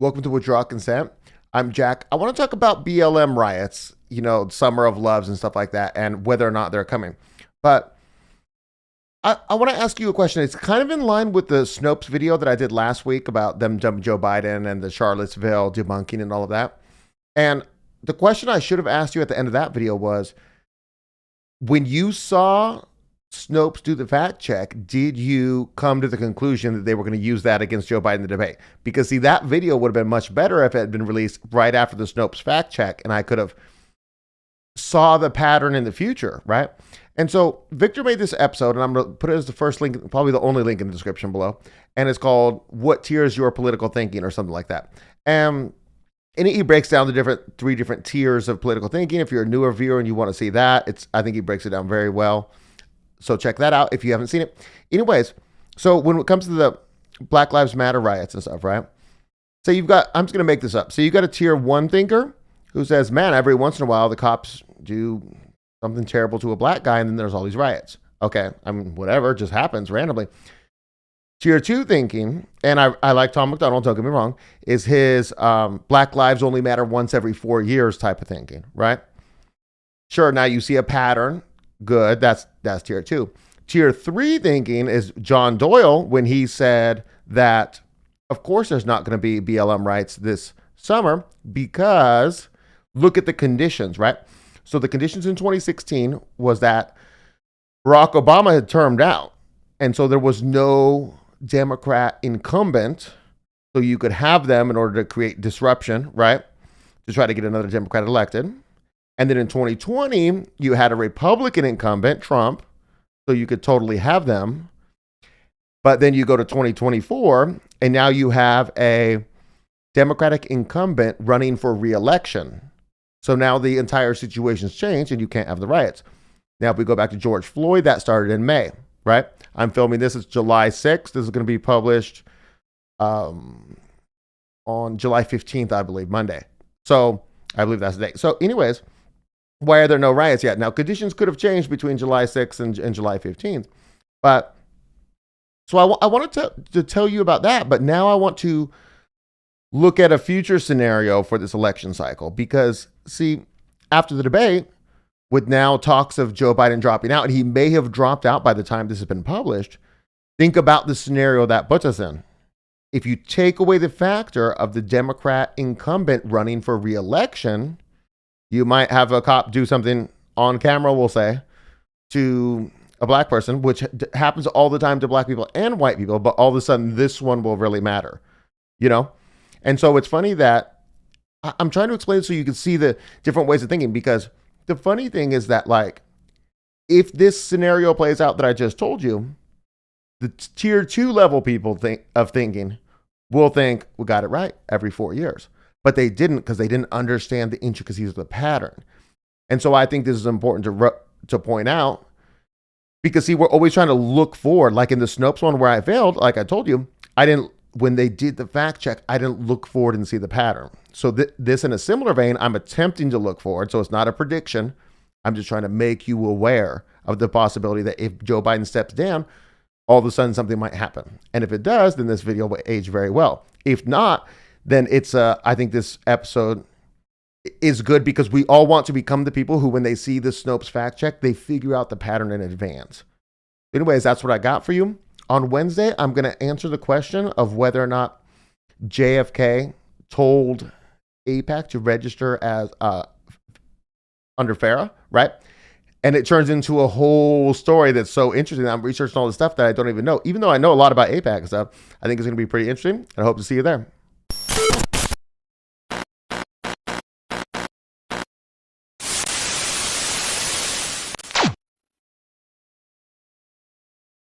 Welcome to Withdraw Consent. I'm Jack. I want to talk about BLM riots, Summer of Loves and stuff like that, and whether or not they're coming. But I want to ask you a question. It's kind of in line with the Snopes video that I did last week about them jumping Joe Biden and the Charlottesville debunking and all of that. And the question I should have asked you at the end of that video was, when you saw Snopes do the fact check, did you come to the conclusion that they were going to use that against Joe Biden in the debate? Because see, that video would have been much better if it had been released right after the Snopes fact check, and I could have saw the pattern in the future, right? And so Victor made this episode, and I'm going to put it as the first link, probably the only link in the description below, and it's called "What Tiers Your Political Thinking" or something like that. And he breaks down the three different tiers of political thinking. If you're a newer viewer and you want to see that, I think he breaks it down very well. So check that out if you haven't seen it. Anyways, so when it comes to the Black Lives Matter riots and stuff, right? So you've got, I'm just going to make this up. So you got a tier one thinker who says, man, every once in a while the cops do something terrible to a black guy and then there's all these riots. Okay, I mean, whatever, just happens randomly. Tier two thinking, and I like Tom McDonald, don't get me wrong, is his Black Lives only matter once every 4 years type of thinking, right? Sure, now you see a pattern. Good, that's tier two. Tier three thinking is John Doyle when he said that, of course, there's not going to be BLM riots this summer because look at the conditions, right? So the conditions in 2016 was that Barack Obama had termed out, and so there was no Democrat incumbent, so you could have them in order to create disruption, right? To try to get another Democrat elected. And then in 2020, you had a Republican incumbent, Trump, so you could totally have them. But then you go to 2024, and now you have a Democratic incumbent running for re-election. So now the entire situation's changed, and you can't have the riots. Now, if we go back to George Floyd, that started in May, right? I'm filming this. It's July 6th. This is going to be published on July 15th, I believe, Monday. So I believe that's the date. So anyways, why are there no riots yet? Now, conditions could have changed between July 6th and July 15th. But so I wanted to tell you about that. But now I want to look at a future scenario for this election cycle. Because, see, after the debate, with now talks of Joe Biden dropping out, and he may have dropped out by the time this has been published, think about the scenario that puts us in. If you take away the factor of the Democrat incumbent running for re-election, you might have a cop do something on camera, we'll say, to a black person, which happens all the time to black people and white people, but all of a sudden this one will really matter, And so it's funny that I'm trying to explain it so you can see the different ways of thinking, because the funny thing is that, like, if this scenario plays out that I just told you, the tier two level people will think we got it right every 4 years. But they didn't, because they didn't understand the intricacies of the pattern. And so I think this is important to point out, because see, we're always trying to look forward. Like in the Snopes one where I failed, like I told you, when they did the fact check, I didn't look forward and see the pattern. So this, in a similar vein, I'm attempting to look forward. So it's not a prediction. I'm just trying to make you aware of the possibility that if Joe Biden steps down, all of a sudden something might happen. And if it does, then this video will age very well. If not, then I think this episode is good, because we all want to become the people who, when they see the Snopes fact check, they figure out the pattern in advance. Anyways, that's what I got for you. On Wednesday, I'm going to answer the question of whether or not JFK told AIPAC to register as under FARA, right? And it turns into a whole story that's so interesting. I'm researching all this stuff that I don't even know. Even though I know a lot about AIPAC and stuff, I think it's going to be pretty interesting. I hope to see you there.